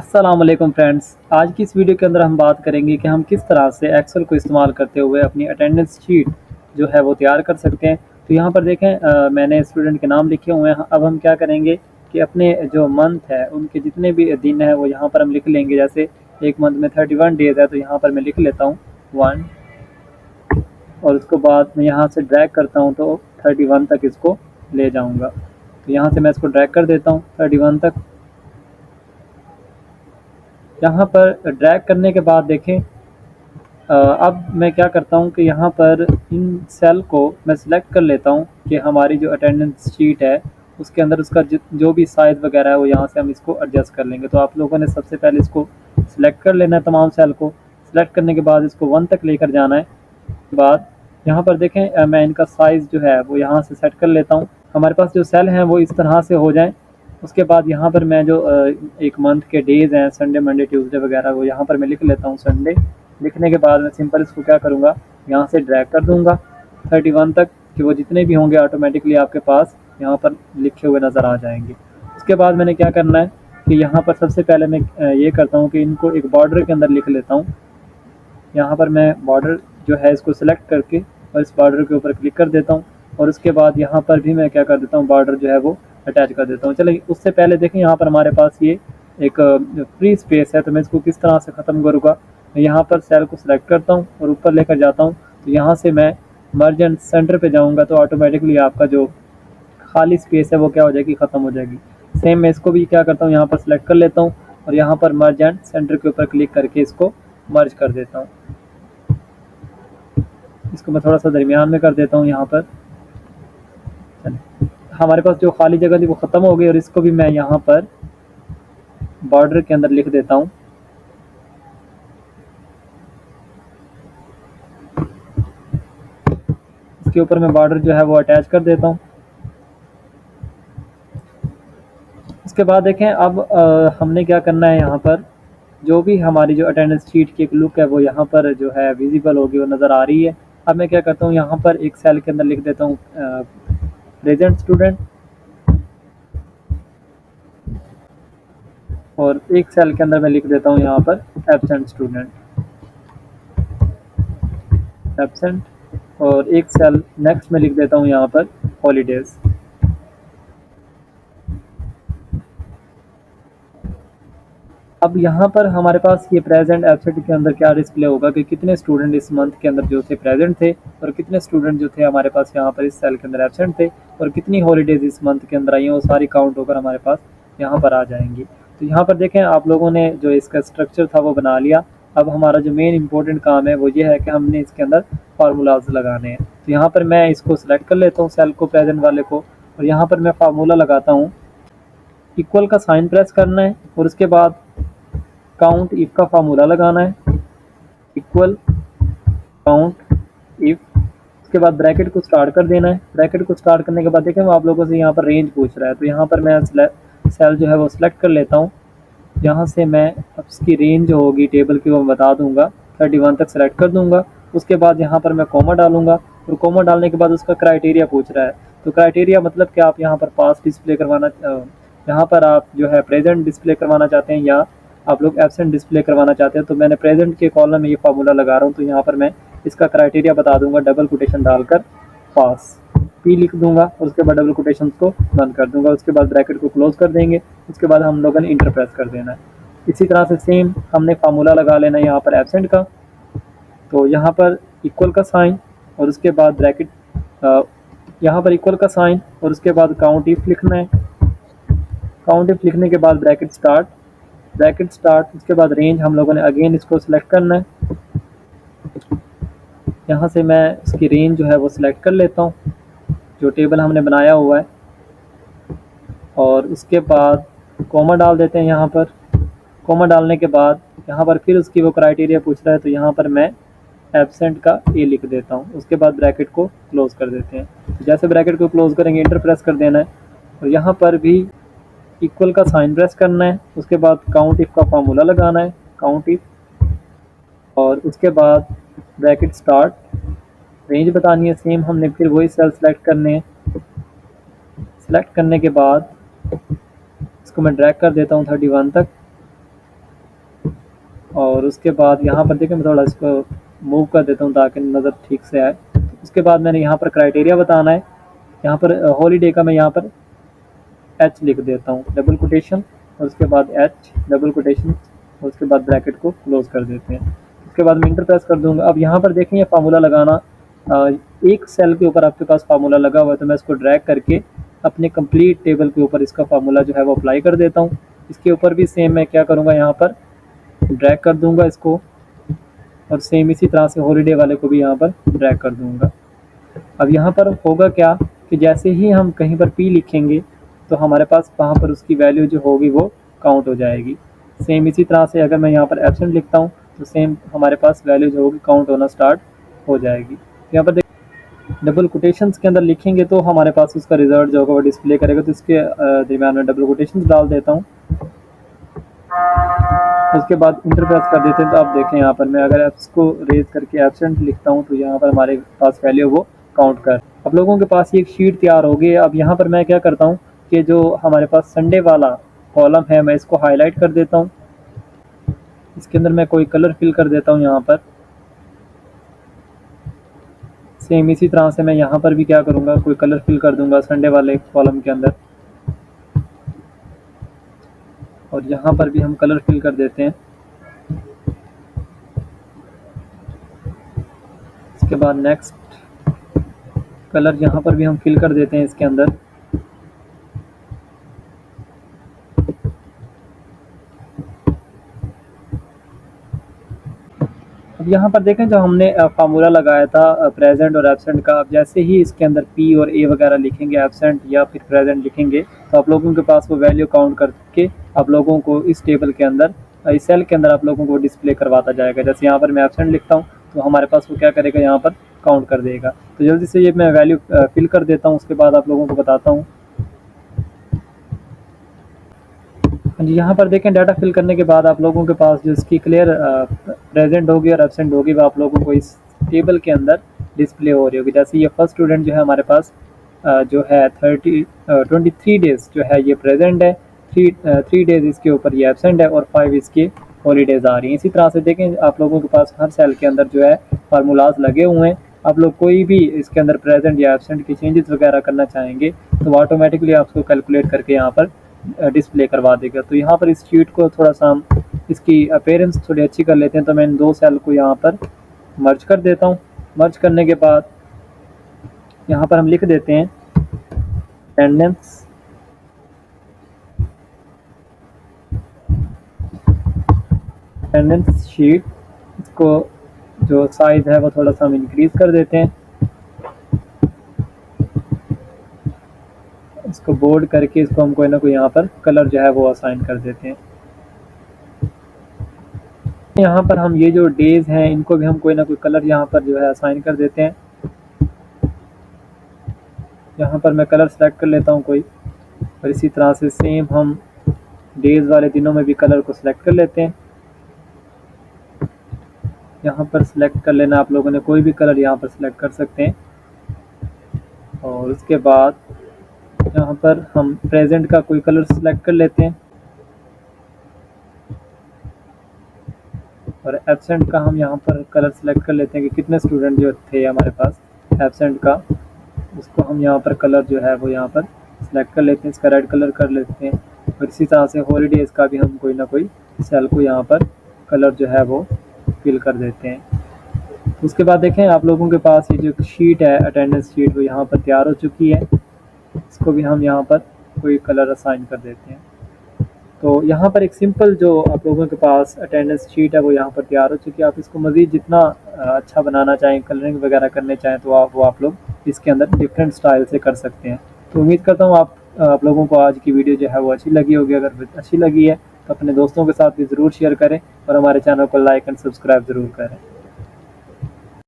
अस्सलाम वालेकुम फ्रेंड्स। आज की इस वीडियो के अंदर हम बात करेंगे कि हम किस तरह से एक्सेल को इस्तेमाल करते हुए अपनी अटेंडेंस शीट जो है वो तैयार कर सकते हैं। तो यहाँ पर देखें मैंने स्टूडेंट के नाम लिखे हुए हैं। अब हम क्या करेंगे कि अपने जो मंथ है उनके जितने भी दिन हैं वो यहाँ पर हम लिख लेंगे। जैसे एक मंथ में 31 डेज़ है तो यहाँ पर मैं लिख लेता हूँ 1 और उसके बाद मैं यहाँ से ड्रैग करता हूँ तो 31 तक इसको ले जाऊँगा। तो यहाँ से मैं इसको ड्रैग कर देता हूँ 31 तक। यहाँ पर ड्रैग करने के बाद देखें अब मैं क्या करता हूँ कि यहाँ पर इन सेल को मैं सिलेक्ट कर लेता हूँ कि हमारी जो अटेंडेंस शीट है उसके अंदर उसका जो भी साइज़ वगैरह है वो यहाँ से हम इसको एडजस्ट कर लेंगे। तो आप लोगों ने सबसे पहले इसको सिलेक्ट कर लेना है, तमाम सेल को सिलेक्ट करने के बाद इसको 1 तक लेकर जाना है। बाद यहाँ पर देखें मैं इनका साइज़ जो है वो यहाँ से सेट कर लेता हूँ। हमारे पास जो सेल हैं वो इस तरह से हो जाएं। उसके बाद यहाँ पर मैं जो एक मंथ के डेज़ हैं संडे मंडे ट्यूसडे वगैरह वो यहाँ पर मैं लिख लेता हूँ संडे। लिखने के बाद मैं सिंपल इसको क्या करूँगा यहाँ से ड्रैग कर दूँगा 31 तक कि वो जितने भी होंगे ऑटोमेटिकली आपके पास यहाँ पर लिखे हुए नज़र आ जाएंगे। उसके बाद मैंने क्या करना है कि यहाँ पर सबसे पहले मैं ये करता हूँ कि इनको एक बॉर्डर के अंदर लिख लेता हूँ। यहाँ पर मैं बॉर्डर जो है इसको सिलेक्ट करके और इस बॉर्डर के ऊपर क्लिक कर देता हूँ और उसके बाद यहाँ पर भी मैं क्या कर देता हूँ बॉर्डर जो है वो अटैच कर देता हूँ। चलिए उससे पहले देखें यहाँ पर हमारे पास ये एक फ्री स्पेस है तो मैं इसको किस तरह से ख़त्म करूँगा। मैं यहाँ पर सेल को सिलेक्ट करता हूँ और ऊपर लेकर जाता हूँ तो यहाँ से मैं मर्ज एंड सेंटर पे जाऊँगा तो ऑटोमेटिकली आपका जो खाली स्पेस है वो क्या हो जाएगी, ख़त्म हो जाएगी। सेम मैं इसको भी क्या करता हूँ यहाँ पर सिलेक्ट कर लेता हूँ और यहाँ पर मर्ज एंड सेंटर के ऊपर क्लिक करके इसको मर्ज कर देता हूँ। इसको मैं थोड़ा सा दरमियान में कर देता हूँ। यहाँ पर हमारे पास जो खाली जगह थी वो ख़त्म हो गई और इसको भी मैं यहाँ पर बॉर्डर के अंदर लिख देता हूँ। इसके ऊपर मैं बॉर्डर जो है वो अटैच कर देता हूँ। इसके बाद देखें अब हमने क्या करना है, यहाँ पर जो भी हमारी जो अटेंडेंस शीट की एक लुक है वो यहाँ पर जो है विजिबल होगी, वो नज़र आ रही है। अब मैं क्या करता हूँ यहाँ पर एक सेल के अंदर लिख देता हूँ प्रेजेंट स्टूडेंट और एक सेल के अंदर मैं लिख देता हूँ यहाँ पर एब्सेंट स्टूडेंट एब्सेंट और एक सेल नेक्स्ट में लिख देता हूँ यहाँ पर हॉलीडेज़। अब यहाँ पर हमारे पास ये प्रेजेंट एब्सेंट के अंदर क्या डिस्प्ले होगा कि कितने स्टूडेंट इस मंथ के अंदर जो थे प्रेजेंट थे और कितने स्टूडेंट जो थे हमारे पास यहाँ पर इस सेल के अंदर एब्सेंट थे और कितनी हॉलीडेज़ इस मंथ के अंदर आई हैं वो सारी काउंट होकर हमारे पास यहाँ पर आ जाएंगी। तो यहाँ पर देखें आप लोगों ने जो इसका स्ट्रक्चर था वो बना लिया। अब हमारा जो मेन इंपॉर्टेंट काम है वो ये है कि हमने इसके अंदर फार्मूलाज लगाने हैं। तो यहाँ पर मैं इसको सिलेक्ट कर लेता हूँ सेल को, प्रेजेंट वाले को, और यहाँ पर मैं फार्मूला लगाता हूँ। इक्वल का साइन प्रेस करना है और उसके बाद काउंट इफ का फार्मूला लगाना है, इक्वल काउंट इफ। उसके बाद ब्रैकेट को स्टार्ट कर देना है। ब्रैकेट को स्टार्ट करने के बाद देखें वो आप लोगों से यहाँ पर रेंज पूछ रहा है तो यहाँ पर मैं सेल जो है वो सिलेक्ट कर लेता हूँ। यहाँ से मैं उसकी रेंज जो होगी टेबल की वो मैं बता दूंगा, 31 तक सेलेक्ट कर दूंगा। उसके बाद यहाँ पर मैं कॉमा डालूंगा और कॉमा डालने के बाद उसका क्राइटेरिया पूछ रहा है। तो क्राइटेरिया मतलब कि आप यहाँ पर पास डिस्प्ले करवाना, यहाँ पर आप जो है प्रेजेंट डिस्प्ले करवाना चाहते हैं या आप लोग एब्सेंट डिस्प्ले करवाना चाहते हैं। तो मैंने प्रेजेंट के कॉलम में ये फार्मूला लगा रहा हूँ तो यहाँ पर मैं इसका क्राइटेरिया बता दूंगा, डबल कोटेशन डालकर पास पी लिख दूंगा और उसके बाद डबल कोटेशन को बंद कर दूंगा। उसके बाद ब्रैकेट को क्लोज कर देंगे। उसके बाद हम लोगों ने इंटर प्रेस कर देना है। इसी तरह से सेम हमने फार्मूला लगा लेना है यहाँ पर एब्सेंट का। तो यहाँ पर इक्वल का साइन और उसके बाद ब्रैकेट, यहाँ पर इक्वल का साइन और उसके बाद काउंट इफ लिखना है। काउंट इफ लिखने के बाद ब्रैकेट स्टार्ट, उसके बाद रेंज हम लोगों ने अगेन इसको सिलेक्ट करना है। यहाँ से मैं इसकी रेंज जो है वो सिलेक्ट कर लेता हूँ जो टेबल हमने बनाया हुआ है और उसके बाद कॉमा डाल देते हैं। यहाँ पर कॉमा डालने के बाद यहाँ पर फिर उसकी वो क्राइटेरिया पूछ रहा है तो यहाँ पर मैं एब्सेंट का ए लिख देता हूँ। उसके बाद ब्रैकेट को क्लोज कर देते हैं। जैसे ब्रैकेट को क्लोज करेंगे इंटर प्रेस कर देना है और यहाँ पर भी इक्वल का साइन प्रेस करना है। उसके बाद काउंट इफ का फार्मूला लगाना है, काउंट इफ, और उसके बाद ब्रैकेट स्टार्ट, रेंज बतानी है सेम हमने, फिर वही सेल सेलेक्ट करने हैं। सेलेक्ट करने के बाद इसको मैं ड्रैग कर देता हूँ 31 तक। और उसके बाद यहाँ पर देखें मैं थोड़ा इसको मूव कर देता हूँ ताकि नज़र ठीक से आए। उसके बाद मैंने यहाँ पर क्राइटेरिया बताना है। यहाँ पर हॉलीडे का मैं यहाँ पर एच लिख देता हूँ, डबल कोटेशन और उसके बाद एच डबल कोटेशन और उसके बाद ब्रैकेट को क्लोज कर देते हैं। उसके बाद मैं इंटर प्रेस कर दूंगा। अब यहाँ पर देखें ये फार्मूला लगाना, एक सेल के ऊपर आपके पास फार्मूला लगा हुआ है तो मैं इसको ड्रैग करके अपने कंप्लीट टेबल के ऊपर इसका फार्मूला जो है वो अप्लाई कर देता हूँ। इसके ऊपर भी सेम मैं क्या करूँगा, यहाँ पर ड्रैग कर दूंगा इसको और सेम इसी तरह से हॉलीडे वाले को भी यहाँ पर ड्रैग कर दूंगा। अब यहाँ पर होगा क्या कि जैसे ही हम कहीं पर पी लिखेंगे तो हमारे पास वहाँ पर उसकी वैल्यू जो होगी वो काउंट हो जाएगी। सेम इसी तरह से अगर मैं यहाँ पर एब्सेंट लिखता हूँ तो सेम हमारे पास वैल्यू जो होगी काउंट होना स्टार्ट हो जाएगी। यहाँ पर डबल कोटेशंस के अंदर लिखेंगे तो हमारे पास उसका रिजल्ट जो होगा वो डिस्प्ले करेगा। तो इसके दरमियान में डबल कोटेशंस डाल देता हूँ। उसके बाद इंटर प्रेस कर देते हैं तो आप देखें यहाँ पर मैं अगर इसको रेज करके एब्सेंट लिखता हूँ तो यहाँ पर हमारे पास वैल्यू वो काउंट कर। अब लोगों के पास ये एक शीट तैयार हो गई है। अब यहाँ पर मैं क्या करता हूँ कि जो हमारे पास संडे वाला कॉलम है मैं इसको हाईलाइट कर देता हूँ। इसके अंदर मैं कोई कलर फिल कर देता हूँ। यहाँ पर सेम इसी तरह से मैं यहाँ पर भी क्या करूँगा, कोई कलर फिल कर दूंगा संडे वाले कॉलम के अंदर और यहाँ पर भी हम कलर फिल कर देते हैं। इसके बाद नेक्स्ट कलर यहाँ पर भी हम फिल कर देते हैं इसके अंदर। अब यहाँ पर देखें जो हमने फार्मूला लगाया था प्रेजेंट और एब्सेंट का, अब जैसे ही इसके अंदर पी और ए वगैरह लिखेंगे एब्सेंट या फिर प्रेजेंट लिखेंगे तो आप लोगों के पास वो वैल्यू काउंट करके आप लोगों को इस टेबल के अंदर, इस सेल के अंदर आप लोगों को डिस्प्ले करवाता जाएगा। जैसे यहाँ पर मैं एब्सेंट लिखता हूँ तो हमारे पास वो क्या करेगा, यहाँ पर काउंट कर देगा। तो जल्दी से ये मैं वैल्यू फिल कर देता हूँ, उसके बाद आप लोगों को बताता हूँ। जी यहाँ पर देखें डाटा फिल करने के बाद आप लोगों के पास जो इसकी क्लियर प्रेजेंट होगी और एब्सेंट होगी वो आप लोगों को इस टेबल के अंदर डिस्प्ले हो रही होगी। जैसे ये फर्स्ट स्टूडेंट जो है हमारे पास जो है 23 डेज़ जो है ये प्रेजेंट है, 3 डेज़ इसके ऊपर ये एब्सेंट है और 5 इसके हॉलीडेज़ आ रही हैं। इसी तरह से देखें आप लोगों के पास हर सेल के अंदर जो है फार्मूलाज लगे हुए हैं। आप लोग कोई भी इसके अंदर प्रेजेंट या एब्सेंट की चेंजेस वगैरह करना चाहेंगे तो ऑटोमेटिकली आपको कैलकुलेट करके यहाँ पर डिस्प्ले करवा देगा। तो यहाँ पर इस शीट को थोड़ा सा हम इसकी अपीयरेंस थोड़ी अच्छी कर लेते हैं। तो मैं इन दो सेल को यहाँ पर मर्ज कर देता हूँ। मर्ज करने के बाद यहाँ पर हम लिख देते हैं अटेंडेंस शीट। इसको जो साइज है वो थोड़ा सा हम इंक्रीज कर देते हैं। इसको बोल्ड करके इसको हम कोई ना कोई यहाँ पर कलर जो है वो असाइन कर देते हैं। यहाँ पर हम ये जो डेज हैं इनको भी हम कोई ना कोई कलर यहाँ पर जो है असाइन कर देते हैं। यहाँ पर मैं कलर सेलेक्ट कर लेता हूँ कोई, और इसी तरह से सेम हम डेज वाले दिनों में भी कलर को सिलेक्ट कर लेते हैं। यहाँ पर सिलेक्ट कर लेना, आप लोगों ने कोई भी कलर यहाँ पर सिलेक्ट कर सकते हैं। और उसके बाद यहाँ पर हम प्रेजेंट का कोई कलर सिलेक्ट कर लेते हैं और एब्सेंट का हम यहाँ पर कलर सिलेक्ट कर लेते हैं कि कितने स्टूडेंट जो थे हमारे पास एब्सेंट का, उसको हम यहाँ पर कलर जो है वो यहाँ पर सिलेक्ट कर लेते हैं। इसका रेड कलर कर लेते हैं और इसी तरह से हॉलीडेज़ का भी हम कोई ना कोई सेल को यहाँ पर कलर जो है वो फिल कर देते हैं। उसके बाद देखें आप लोगों के पास ये जो शीट है अटेंडेंस शीट वो यहाँ पर तैयार हो चुकी है। इसको भी हम यहाँ पर कोई कलर असाइन कर देते हैं। तो यहाँ पर एक सिंपल जो आप लोगों के पास अटेंडेंस शीट है वो यहाँ पर तैयार हो चुकी है। आप इसको मज़ीद जितना अच्छा बनाना चाहें, कलरिंग वगैरह करने चाहें तो आप लोग इसके अंदर डिफरेंट स्टाइल से कर सकते हैं। तो उम्मीद करता हूँ आप लोगों को आज की वीडियो जो है वो अच्छी लगी होगी। अगर अच्छी लगी है तो अपने दोस्तों के साथ भी ज़रूर शेयर करें और हमारे चैनल को लाइक एंड सब्सक्राइब ज़रूर करें।